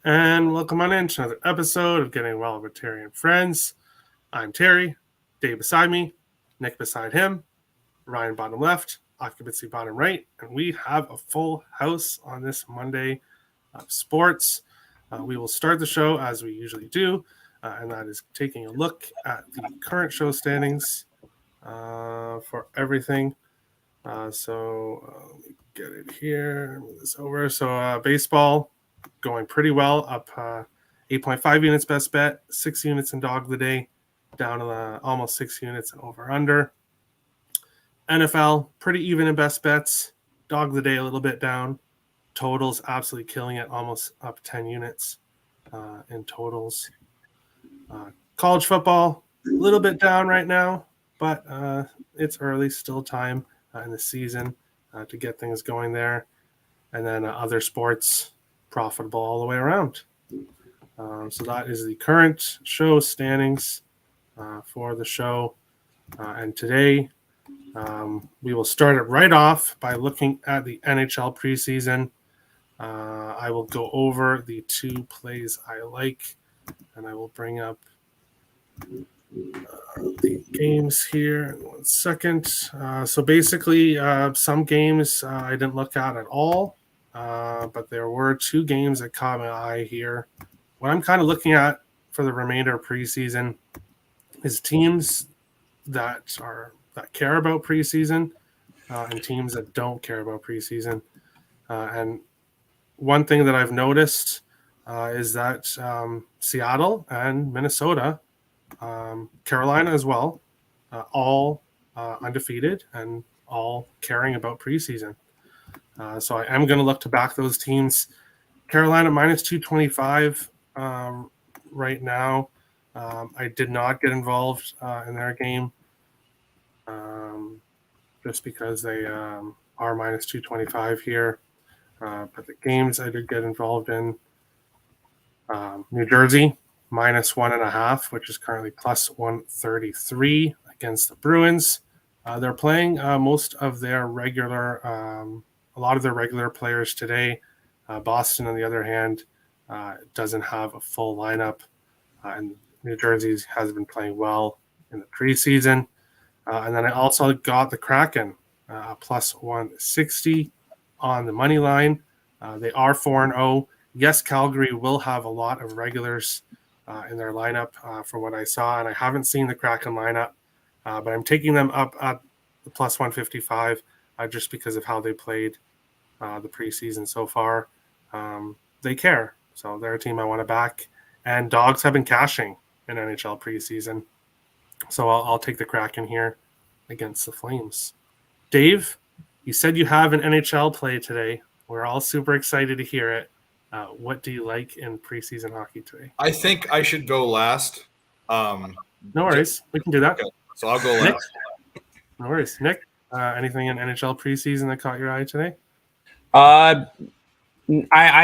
And welcome on in to another episode of Getting Well with Terry and Friends. I'm Terry, Dave beside me, Nick beside him, Ryan bottom left, occupancy bottom right, and we have a full house on this Monday of sports. We will start the show as we usually do, and that is taking a look at the current show standings for everything. Let me get it here, move this over. So baseball going pretty well, up 8.5 units best bet, 6 units in dog of the day, down to almost 6 units in over under. NFL, pretty even in best bets, dog of the day a little bit down. Totals absolutely killing it, almost up 10 units in totals. College football, a little bit down right now, but it's early, still time in the season to get things going there. And then other sports, profitable all the way around. So that is the current show standings for the show. And today we will start it right off by looking at the NHL preseason. I will go over the 2 plays I like, and I will bring up the games here in 1 second. So basically, some games I didn't look at all, but there were 2 games that caught my eye here. What I'm kind of looking at for the remainder of preseason is teams that care about preseason and teams that don't care about preseason. And one thing that I've noticed is that Seattle and Minnesota, Carolina as well, all undefeated and all caring about preseason. So I am going to look to back those teams. Carolina minus 225 right now. I did not get involved in their game just because they are minus 225 here. But the games I did get involved in, New Jersey, minus 1.5, which is currently plus 133 against the Bruins. They're playing most of their regular, a lot of their regular players today. Boston, on the other hand, doesn't have a full lineup, and New Jersey has been playing well in the preseason. And then I also got the Kraken, plus 160 on the money line. They are 4-0. Yes, Calgary will have a lot of regulars in their lineup from what I saw, and I haven't seen the Kraken lineup, but I'm taking them up at the plus 155 just because of how they played the preseason so far. They care, so they're a team I want to back. And dogs have been cashing in NHL preseason, so I'll take the Kraken here against the Flames. Dave, you said you have an NHL play today. We're all super excited to hear it. What do you like in preseason hockey today? I think I should go last. No worries. We can do that. Okay, so I'll go last. Nick? No worries. Nick, anything in NHL preseason that caught your eye today? I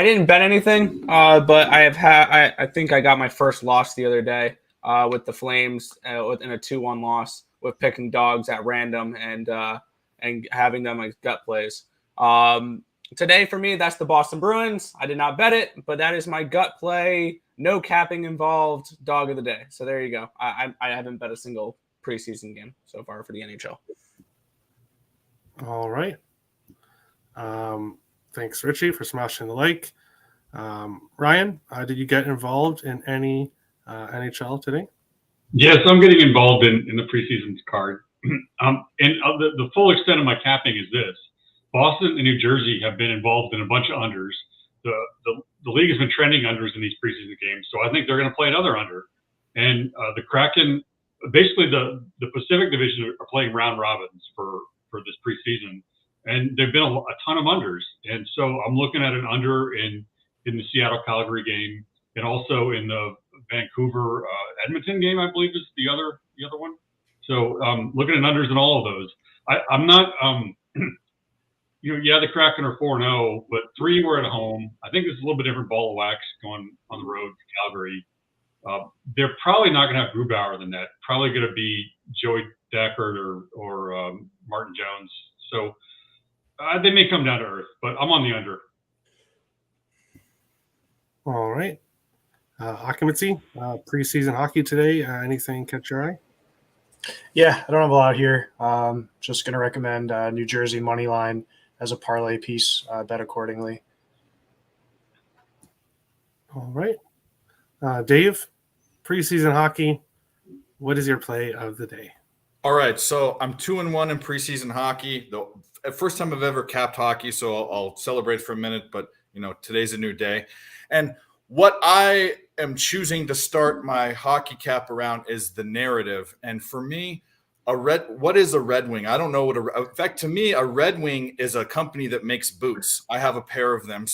didn't bet anything, but I think I got my first loss the other day with the Flames in a 2-1 loss with picking dogs at random and having them as gut plays. Today for me, that's the Boston Bruins. I did not bet it, but that is my gut play. No capping involved. Dog of the day. So there you go. I haven't bet a single preseason game so far for the NHL. All right. Thanks, Richie, for smashing the like. Ryan, did you get involved in any NHL today? Yes, I'm getting involved in the preseason card. And the full extent of my capping is this. Boston and New Jersey have been involved in a bunch of unders. The league has been trending unders in these preseason games, so I think they're going to play another under. And the Kraken, basically the Pacific Division are playing round robins for this preseason, and there've been a ton of unders. And so I'm looking at an under in the Seattle-Calgary game, and also in the Vancouver Edmonton game, I believe is the other one. So looking at unders in all of those. I'm not. The Kraken are 4-0, but 3 were at home. I think it's a little bit different ball of wax going on the road to Calgary. They're probably not going to have Grubauer in the net. Probably going to be Joey Deckard or Martin Jones. So they may come down to earth, but I'm on the under. All All right. Occupancy, preseason hockey today. Anything catch your eye? Yeah, I don't have a lot here. Just going to recommend New Jersey money line as a parlay piece. Bet accordingly. All right. Dave, preseason hockey. What is your play of the day? All right, so I'm 2-1 in preseason hockey. The first time I've ever capped hockey, so I'll celebrate for a minute. But today's a new day, and what I am choosing to start my hockey cap around is the narrative. And for me, what is a Red Wing? I don't know in fact, to me, a Red Wing is a company that makes boots. I have a pair of them,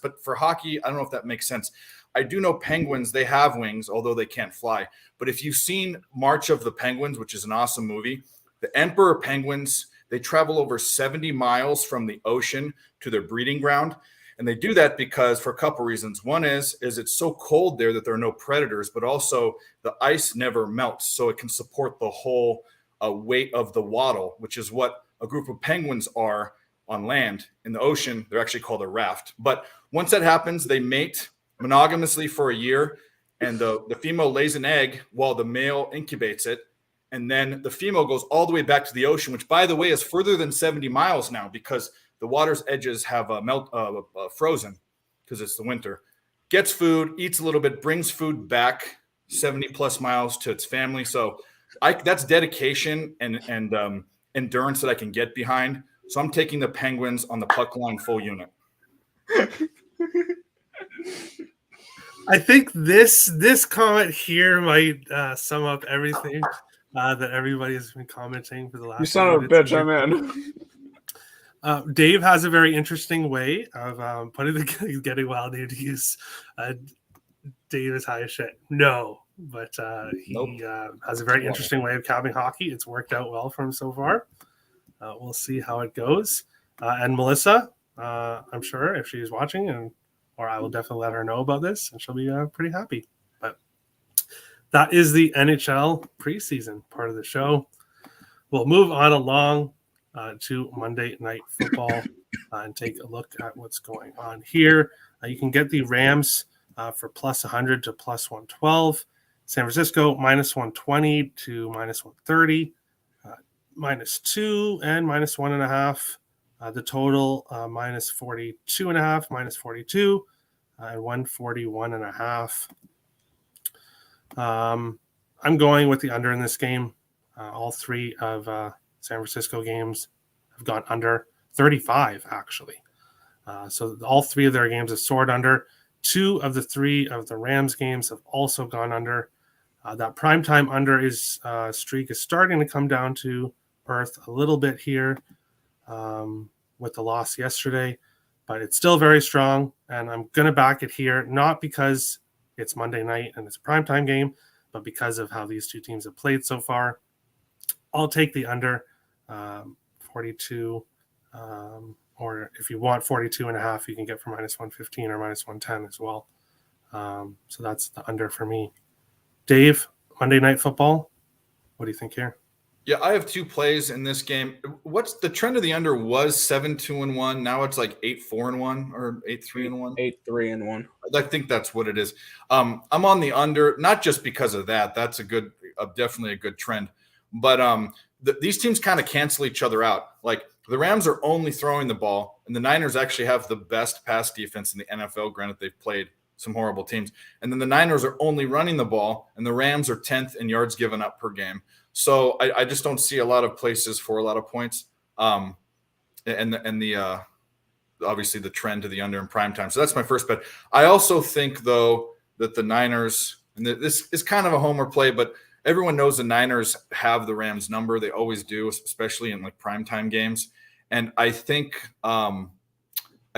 but for hockey, I don't know if that makes sense. I do know Penguins, they have wings, although they can't fly. But if you've seen March of the Penguins, which is an awesome movie, the Emperor Penguins, they travel over 70 miles from the ocean to their breeding ground. And they do that because for a couple reasons. One is it's so cold there that there are no predators, but also the ice never melts. So it can support the whole weight of the waddle, which is what a group of penguins are on land. In the ocean, they're actually called a raft. But once that happens, they mate monogamously for a year, and the female lays an egg while the male incubates it, and then the female goes all the way back to the ocean, which, by the way, is further than 70 miles now because the water's edges have frozen because it's the winter. Gets food, eats a little bit, brings food back 70 plus miles to its family. So that's dedication and endurance that I can get behind. So I'm taking the Penguins on the puck line full unit. I think this comment here might sum up everything that everybody has been commenting for the last. You son of a bitch, I'm in. Dave has a very interesting way of getting wild to use Dave is high as shit. No, but he has a very interesting way of capping hockey. It's worked out well for him so far. We'll see how it goes. And Melissa, I'm sure if she's watching, or I will definitely let her know about this, and she'll be pretty happy. But that is the NHL preseason part of the show. We'll move on along to Monday Night Football and take a look at what's going on here. You can get the Rams for plus 100 to plus 112. San Francisco minus 120 to minus 130. Minus 2 and minus 1.5. The total minus 42.5, minus 42, and 141.5. I'm going with the under in this game. All three of San Francisco games have gone under 35, actually. So all three of their games have soared under. 2 of the 3 of the Rams games have also gone under. That primetime under streak is starting to come down to earth a little bit here with the loss yesterday, but it's still very strong, and I'm going to back it here, not because it's Monday night and it's a primetime game, but because of how these two teams have played so far. I'll take the under 42, or if you want 42.5, you can get for minus 115 or minus 110 as well. So that's the under for me. Dave, Monday Night Football, what do you think here? Yeah, I have 2 plays in this game. What's the trend of the under was 7-2-1. Now it's like 8-4-1 or 8-3-1. 8-3-1. I think that's what it is. I'm on the under, not just because of that. That's definitely a good trend. But these teams kind of cancel each other out. Like the Rams are only throwing the ball, and the Niners actually have the best pass defense in the NFL. Granted, they've played some horrible teams. And then the Niners are only running the ball, and the Rams are 10th in yards given up per game. So I just don't see a lot of places for a lot of points, and the obviously the trend to the under in prime time. So that's my first bet. I also think though that the Niners, and this is kind of a homer play, but everyone knows the Niners have the Rams number. They always do, especially in like primetime games. And I think I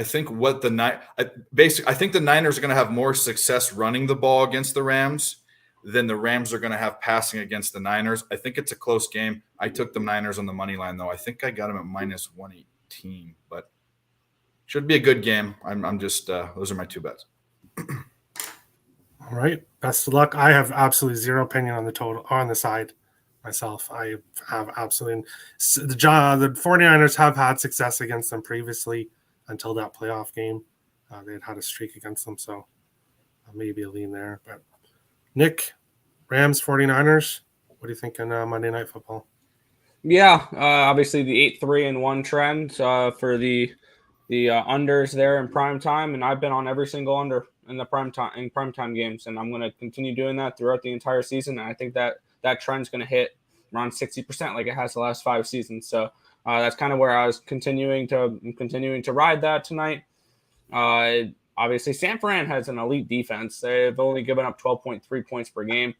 think the Niners are going to have more success running the ball against the Rams than the Rams are going to have passing against the Niners. I think it's a close game. I took the Niners on the money line, though. I think I got them at minus 118, but should be a good game. I'm just those are my 2 bets. All right. Best of luck. I have absolutely zero opinion on the total on the side myself. I have absolutely the 49ers have had success against them previously until that playoff game. They had a streak against them, so maybe a lean there. But Nick, Rams 49ers, what do you think on Monday Night Football? Yeah, obviously the 8-3-1 trend for the unders there in prime time, and I've been on every single under in the primetime games, and I'm going to continue doing that throughout the entire season. And I think that trend's going to hit around 60% like it has the last 5 seasons. So that's kind of where I was continuing to ride that tonight. Obviously, San Fran has an elite defense. They've only given up 12.3 points per game.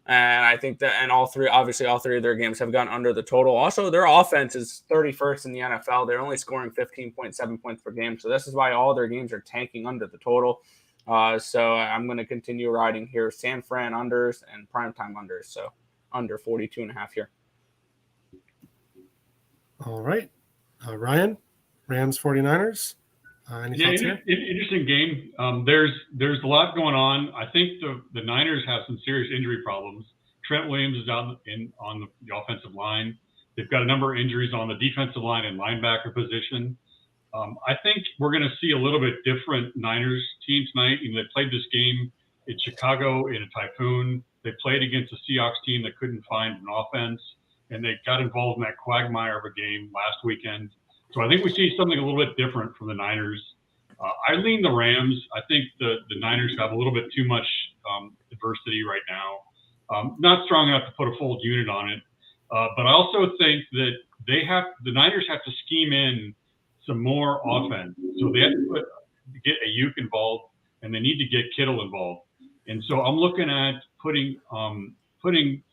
And I think that, and all three of their games have gone under the total. Also, their offense is 31st in the NFL. They're only scoring 15.7 points per game. So this is why all their games are tanking under the total. So I'm going to continue riding here. San Fran unders and primetime unders. So under 42.5 here. All right. Ryan, Rams 49ers. Any thoughts here? Interesting game. There's a lot going on. I think the Niners have some serious injury problems. Trent Williams is out on the offensive line. They've got a number of injuries on the defensive line and linebacker position. I think we're going to see a little bit different Niners team tonight. They played this game in Chicago in a typhoon. They played against a Seahawks team that couldn't find an offense, and they got involved in that quagmire of a game last weekend. So I think we see something a little bit different from the Niners. I lean the Rams. I think the Niners have a little bit too much adversity right now. Not strong enough to put a full unit on it. But I also think that the Niners have to scheme in some more offense. So they have to get Ayuk involved, and they need to get Kittle involved. And so I'm looking at putting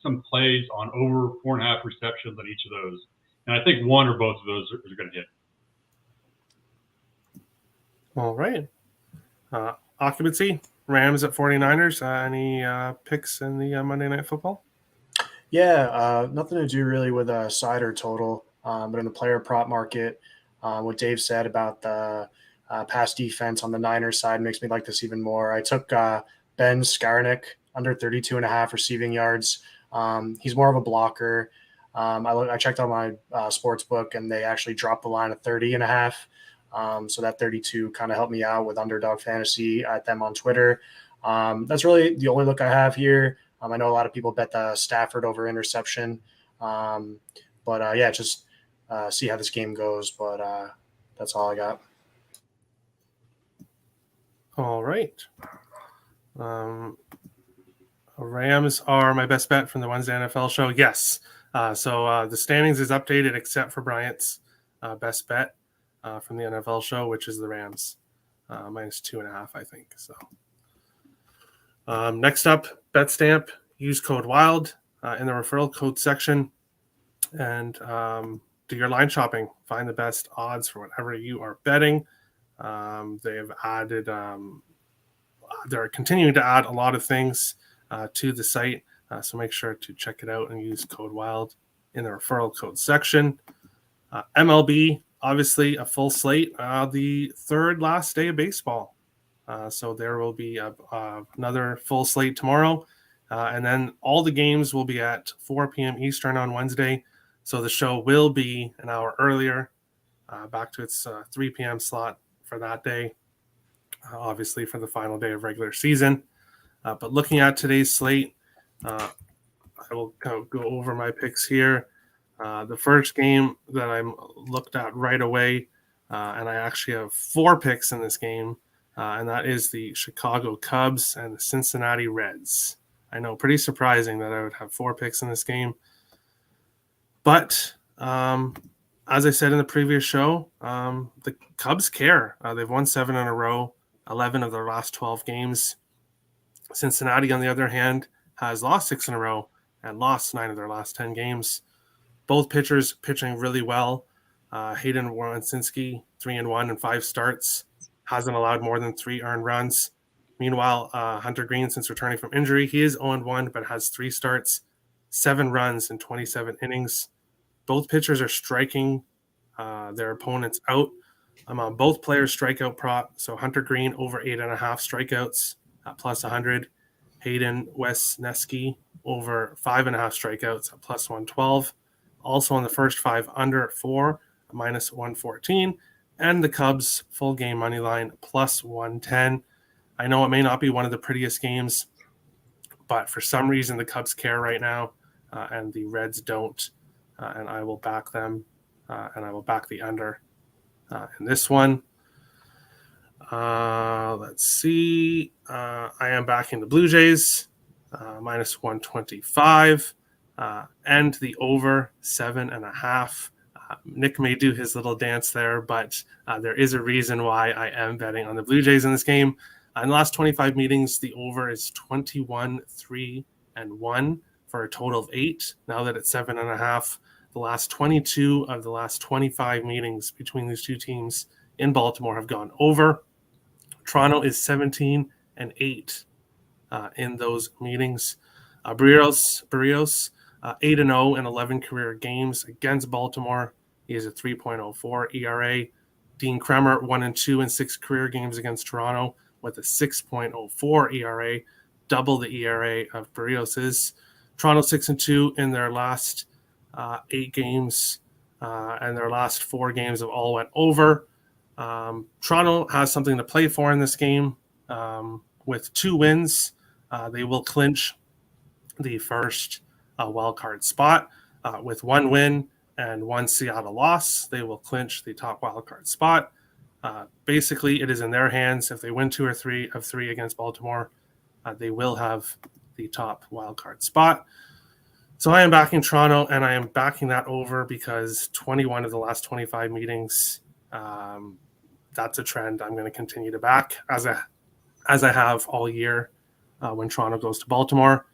some plays on over 4.5 receptions on each of those. And I think one or both of those are going to hit. All right. Occupancy, Rams at 49ers. Any picks in the Monday Night Football? Yeah, nothing to do really with a side or total, but in the player prop market, what Dave said about the pass defense on the Niners side makes me like this even more. I took Ben Skarnick under 32.5 receiving yards. He's more of a blocker. I checked on my sports book, and they actually dropped the line at 30.5. So that 32 kind of helped me out with Underdog Fantasy at them on Twitter. That's really the only look I have here. I know a lot of people bet the Stafford over interception. But just see how this game goes. But that's all I got. All right. Rams are my best bet from the Wednesday NFL show. Yes. So the standings is updated except for Bryant's best bet from the NFL show, which is the Rams minus 2.5, I think. So next up, BetStamp. Use code WILD in the referral code section and do your line shopping. Find the best odds for whatever you are betting. They've added, they're continuing to add a lot of things to the site. So make sure to check it out and use code WILD in the referral code section. MLB, obviously a full slate. The third last day of baseball. So there will be another full slate tomorrow. And then all the games will be at 4 p.m. Eastern on Wednesday. So the show will be an hour earlier, back to its 3 p.m. slot for that day, obviously for the final day of regular season. But looking at today's slate, I will go over my picks here. The first game that I looked at right away, and I actually have 4 picks in this game, and that is the Chicago Cubs and the Cincinnati Reds. I know, pretty surprising that I would have 4 picks in this game. But as I said in the previous show, the Cubs care. They've won 7 in a row, 11 of their last 12 games. Cincinnati, on the other hand, has lost 6 in a row and lost 9 of their last 10 games. Both pitchers pitching really well. Hayden Wierenski, 3-1 in 5 starts, hasn't allowed more than 3 earned runs. Meanwhile, Hunter Green, since returning from injury, he is 0-1, but has 3 starts, 7 runs in 27 innings. Both pitchers are striking their opponents out. I'm on both players' strikeout prop. So Hunter Green over 8.5 strikeouts at plus 100. Hayden Wesneski over 5.5 strikeouts at plus 112. Also on the first 5 under at 4, minus 114. And the Cubs full game money line plus 110. I know it may not be one of the prettiest games, but for some reason the Cubs care right now, and the Reds don't, and I will back them, and I will back the under in this one. Let's see. I am backing the Blue Jays, minus 125, and the over 7.5. Nick may do his little dance there, but there is a reason why I am betting on the Blue Jays in this game. In the last 25 meetings, the over is 21-3-1 for a total of 8. Now that it's 7.5, the last 22 of the last 25 meetings between these two teams in Baltimore have gone over. Toronto is 17-8 in those meetings. Barrios 8-0 in 11 career games against Baltimore. He has a 3.04 ERA. Dean Kremer 1-2 in 6 career games against Toronto with a 6.04 ERA, double the ERA of Barrios's. Toronto 6-2 in their last 8 games, and their last 4 games have all went over. Toronto has something to play for in this game. With 2 wins, they will clinch the first wild card spot. With 1 win and 1 Seattle loss, they will clinch the top wild card spot. Basically, it is in their hands. If they win 2 or 3 of 3 against Baltimore, they will have the top wild card spot. So I am backing Toronto, and I am backing that over because 21 of the last 25 meetings, that's a trend I'm going to continue to back as I have all year when Toronto goes to Baltimore.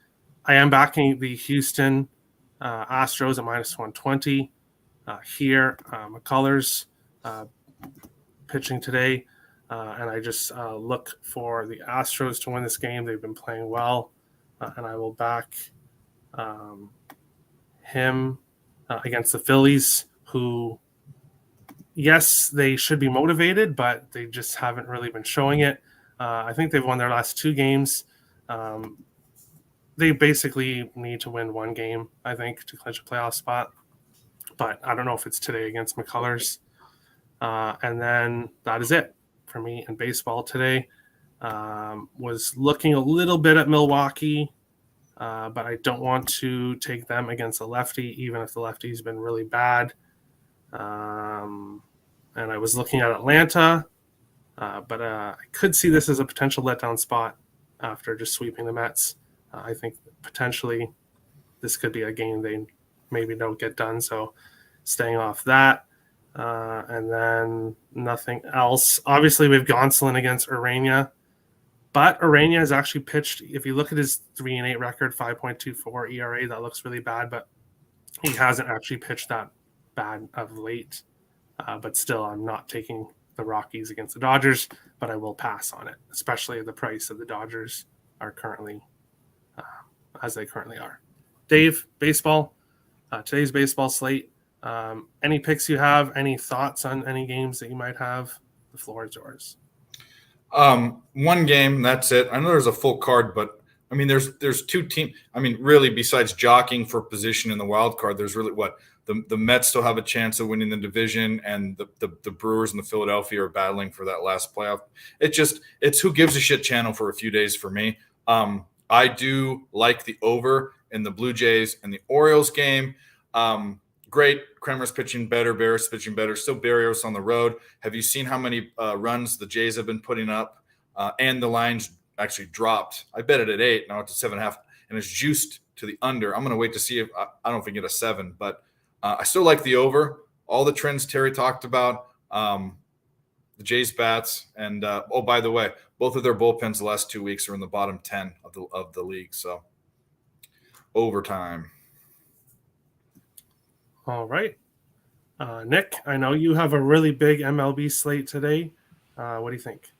I am backing the Houston Astros at minus 120 here. McCullers pitching today, and I just look for the Astros to win this game. They've been playing well, and I will back him against the Phillies, who, yes, they should be motivated, but they just haven't really been showing it. I think they've won their last 2 games. They basically need to win 1 game, I think, to clinch a playoff spot. But I don't know if it's today against McCullers. And then that is it for me in baseball today. Was looking a little bit at Milwaukee, but I don't want to take them against a lefty, even if the lefty's been really bad. And I was looking at Atlanta, but I could see this as a potential letdown spot after just sweeping the Mets. I think potentially this could be a game they maybe don't get done, so staying off that. And then nothing else. Obviously, we have Gonsolin against Urania, but Urania has actually pitched. If you look at his 3-8 record, 5.24 ERA, that looks really bad, but he hasn't actually pitched that bad of late. But still, I'm not taking the Rockies against the Dodgers, but I will pass on it, especially at the price that the Dodgers are currently, as they currently are. Dave, baseball, today's baseball slate. Any picks you have? Any thoughts on any games that you might have? The floor is yours. 1 game, that's it. I know there's a full card, but I mean, there's 2 teams. I mean, really, besides jockeying for position in the wild card, there's really what the Mets still have a chance of winning the division, and the Brewers and the Philadelphia are battling for that last playoff. It's who gives a shit channel for a few days for me. I do like the over in the Blue Jays and the Orioles game. Great. Kremer's pitching better. Barrios pitching better. Still Barrios on the road. Have you seen how many runs the Jays have been putting up? And the line's actually dropped. I bet it at 8. Now it's at 7.5, and it's juiced to the under. I'm going to wait to see if I don't think it's a 7, but I still like the over. All the trends Terry talked about. The Jays bats, and oh, by the way, both of their bullpens the last 2 weeks are in the bottom 10 of the league. So overtime. All right. Nick, I know you have a really big MLB slate today. What do you think?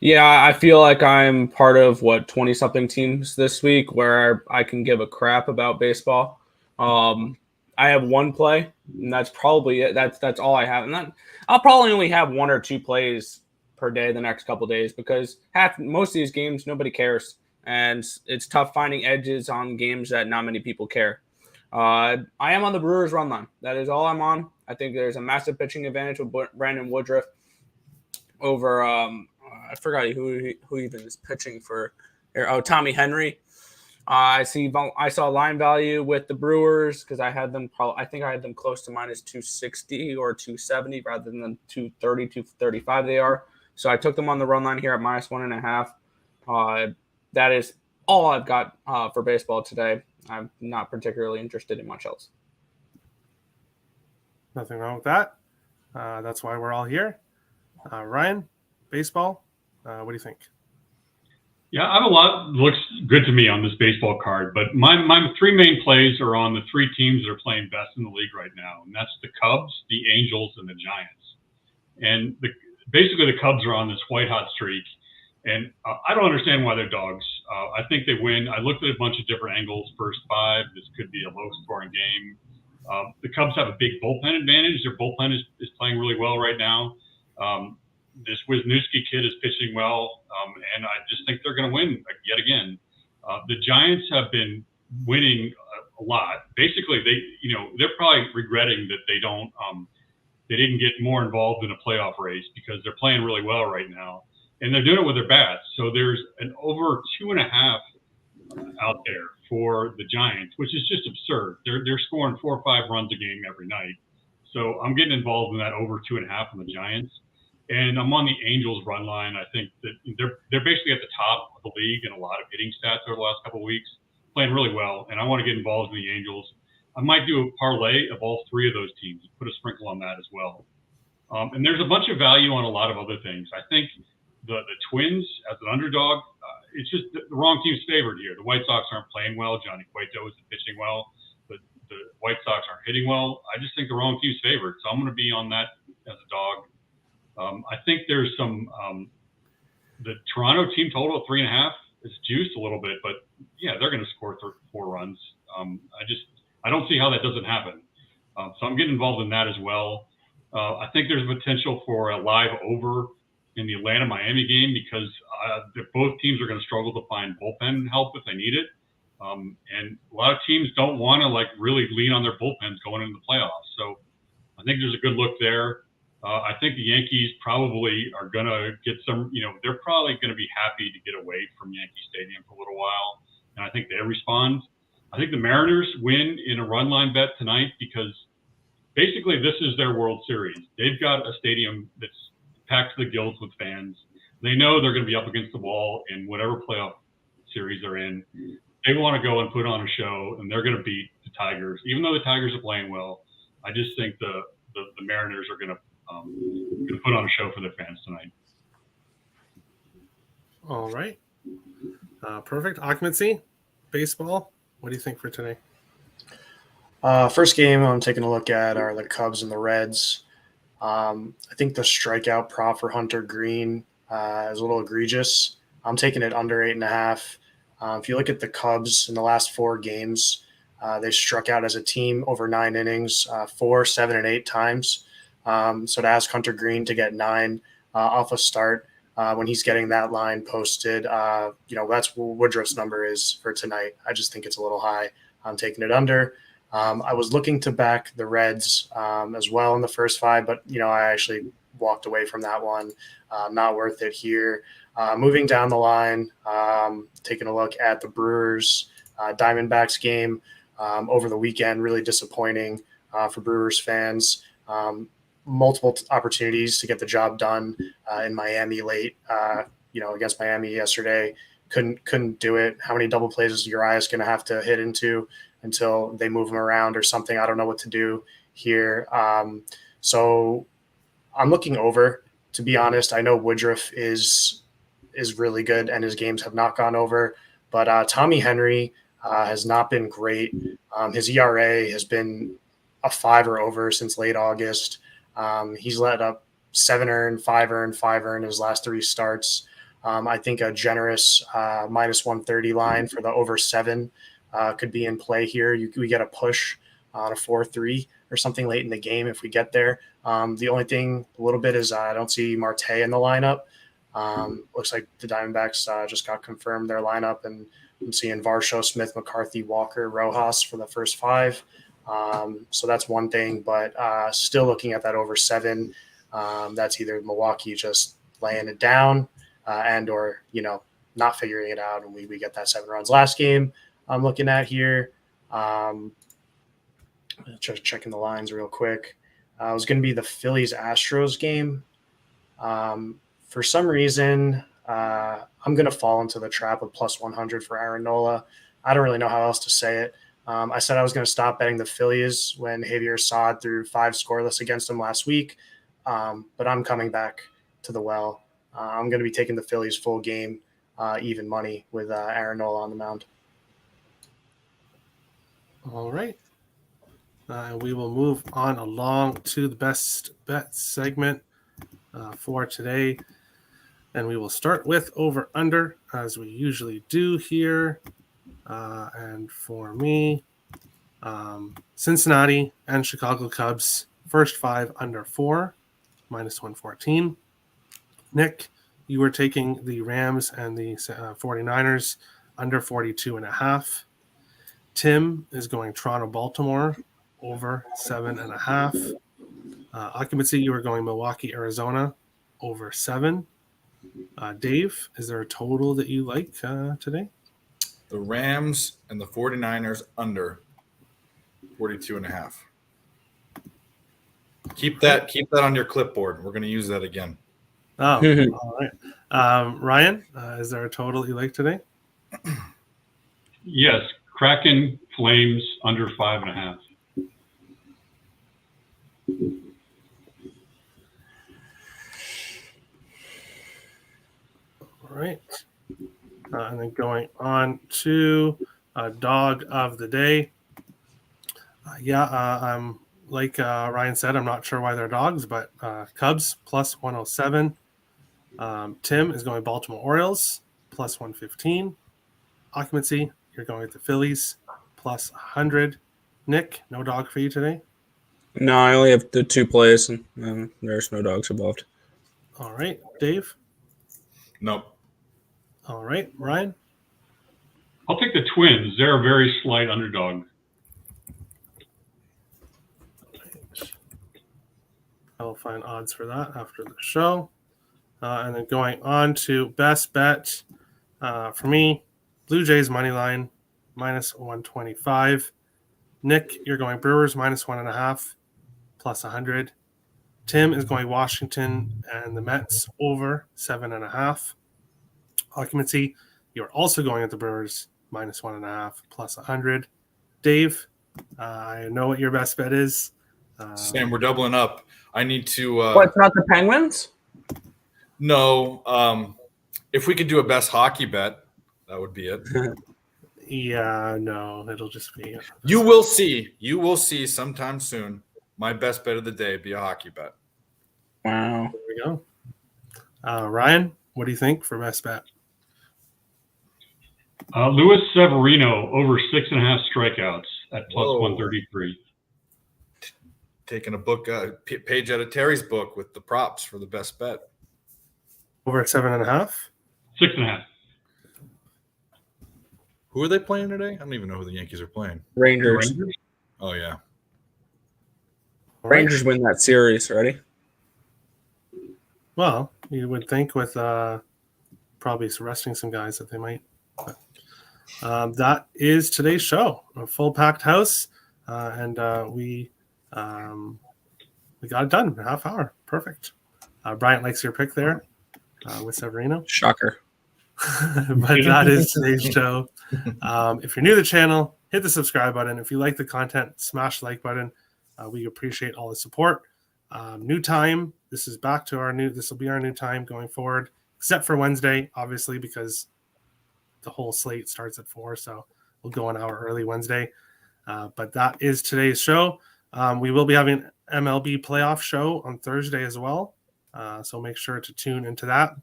Yeah, I feel like I'm part of 20-something teams this week where I can give a crap about baseball. I have 1 play, and that's probably it. That's all I have. And I'll probably only have 1 or 2 plays per day the next couple of days because most of these games nobody cares, and it's tough finding edges on games that not many people care. I am on the Brewers run line. That is all I'm on. I think there's a massive pitching advantage with Brandon Woodruff over I forgot who even is pitching for. Oh, Tommy Henry. I saw line value with the Brewers because I had them. I think I had them close to minus 260 or 270 rather than 230, 235 they are. So I took them on the run line here at minus 1.5. That is all I've got for baseball today. I'm not particularly interested in much else. Nothing wrong with that. That's why we're all here. Ryan, baseball, what do you think? Yeah, I have a lot looks good to me on this baseball card, but my three main plays are on the three teams that are playing best in the league right now, and that's the Cubs, the Angels, and the Giants. And basically the Cubs are on this white hot streak, and I don't understand why they're dogs. I think they win. I looked at a bunch of different angles. First five, this could be a low-scoring game. The Cubs have a big bullpen advantage. Their bullpen is playing really well right now. This Wisniewski kid is pitching well, and I just think they're going to win yet again. The Giants have been winning a lot. Basically, they're probably regretting that they didn't get more involved in a playoff race because they're playing really well right now, and they're doing it with their bats. So there's an over 2.5 out there for the Giants, which is just absurd. They're scoring 4 or 5 runs a game every night. So I'm getting involved in that over 2.5 on the Giants. And I'm on the Angels run line. I think that they're basically at the top of the league in a lot of hitting stats over the last couple of weeks, playing really well. And I want to get involved in the Angels. I might do a parlay of all three of those teams, put a sprinkle on that as well. And there's a bunch of value on a lot of other things. I think the Twins as an underdog, it's just the wrong team's favored here. The White Sox aren't playing well. Johnny Cueto isn't pitching well. The White Sox aren't hitting well. I just think the wrong team's favored. So I'm going to be on that as a dog. I think there's some the Toronto team total at 3.5 is juiced a little bit, but yeah, they're going to score 4 runs. I don't see how that doesn't happen. So I'm getting involved in that as well. I think there's potential for a live over in the Atlanta-Miami game because both teams are going to struggle to find bullpen help if they need it. And a lot of teams don't want to really lean on their bullpens going into the playoffs. So I think there's a good look there. I think the Yankees probably are going to get some, they're probably going to be happy to get away from Yankee Stadium for a little while. And I think they respond. I think the Mariners win in a run line bet tonight because basically this is their World Series. They've got a stadium that's packed to the gills with fans. They know they're going to be up against the wall in whatever playoff series they're in. They want to go and put on a show, and they're going to beat the Tigers. Even though the Tigers are playing well, I just think the Mariners are going to put on a show for their fans tonight. All right. Perfect. Occupancy, baseball. What do you think for today? First game I'm taking a look at are the Cubs and the Reds. I think the strikeout prop for Hunter Green is a little egregious. I'm taking it under 8.5. If you look at the Cubs in the last 4 games, they struck out as a team over 9 innings, 4, 7, and 8 times. So to ask Hunter Green to get 9 off a start when he's getting that line posted, that's what Woodruff's number is for tonight. I just think it's a little high. I'm taking it under. I was looking to back the Reds as well in the first 5, but, I actually walked away from that one. Not worth it here. Moving down the line, taking a look at the Brewers Diamondbacks game over the weekend, really disappointing for Brewers fans. Multiple opportunities to get the job done in Miami late, against Miami yesterday. Couldn't do it. How many double plays is Urias going to have to hit into until they move him around or something? I don't know what to do here. So I'm looking over, to be honest. I know Woodruff is really good and his games have not gone over, but Tommy Henry has not been great. His ERA has been a 5 or over since late August. He's let up 7 earned, 5 earned, 5 earned his last 3 starts. I think a generous minus 130 line for the over 7 could be in play here. We get a push on a 4-3 or something late in the game if we get there. The only thing a little bit is I don't see Marte in the lineup. Looks like the Diamondbacks just got confirmed their lineup, and I'm seeing Varsho, Smith, McCarthy, Walker, Rojas for the first 5. So that's one thing, but still looking at that over 7. That's either Milwaukee just laying it down and or not figuring it out, and we get that 7 runs. Last game I'm looking at here, just checking the lines real quick. It was going to be the Phillies Astros game. For some reason, I'm going to fall into the trap of plus 100 for Aaron Nola. I don't really know how else to say it. I said I was going to stop betting the Phillies when Javier Saad threw 5 scoreless against them last week, but I'm coming back to the well. I'm going to be taking the Phillies full game, even money with Aaron Nola on the mound. All right. We will move on along to the best bet segment for today. And we will start with over under, as we usually do here. And for me, Cincinnati and Chicago Cubs, first 5 under 4, minus 114. Nick, you were taking the Rams and the 49ers under 42.5. Tim is going Toronto-Baltimore over 7.5. Occupancy, you were going Milwaukee-Arizona over 7. Dave, is there a total that you like today? The Rams and the 49ers under 42.5. Keep that on your clipboard. We're going to use that again. Oh, all right. Ryan, is there a total you like today? Yes, Kraken Flames under 5.5. All right. And then going on to dog of the day. I'm like Ryan said, I'm not sure why they're dogs, but Cubs plus 107. Tim is going Baltimore Orioles plus 115. Occupancy, you're going with the Phillies plus 100. Nick, no dog for you today? No, I only have the 2 plays, and there's no dogs involved. All right. Dave? Nope. All right. Ryan? I'll take the Twins. They're a very slight underdog. I will find odds for that after the show. And then going on to best bet for me, Blue Jays money line minus 125. Nick, you're going Brewers minus 1.5 plus 100. Tim is going Washington and the Mets over 7.5. Occupancy, you're also going at the Brewers minus 1.5 plus 100. Dave, I know what your best bet is. Sam, we're doubling up. I need to. What? Not the Penguins? No. If we could do a best hockey bet, that would be it. Yeah, no, it'll just be. You will see. You will see sometime soon. My best bet of the day be a hockey bet. Wow. There we go. Ryan, what do you think for best bet? Luis Severino over 6.5 strikeouts at plus Whoa. 133. Taking a book, page out of Terry's book with the props for the best bet. Over 7.5? 6.5. Who are they playing today? I don't even know who the Yankees are playing. Rangers. Oh, yeah. Rangers win that series, ready? Well, you would think with probably resting some guys that they might. But, that is today's show. A full packed house, and we got it done in a half hour. Perfect. Bryant likes your pick there with Severino. Shocker. But that is today's show. If you're new to the channel, hit the subscribe button. If you like the content, smash the like button. We appreciate all the support. New time. This is back to this will be our new time going forward, except for Wednesday, obviously, because the whole slate starts at 4. So we'll go an hour early Wednesday. But that is today's show. We will be having an MLB playoff show on Thursday as well. So make sure to tune into that.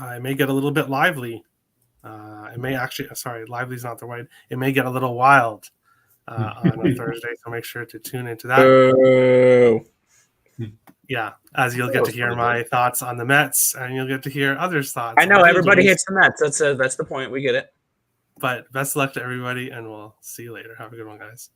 It may get a little bit lively. It may actually, lively is not the right. It may get a little wild on a Thursday. So make sure to tune into that. Yeah, as you'll get to hear my thoughts on the Mets, and you'll get to hear others' thoughts. I know everybody hates the Mets. That's the point. We get it. But best of luck to everybody, and we'll see you later. Have a good one, guys.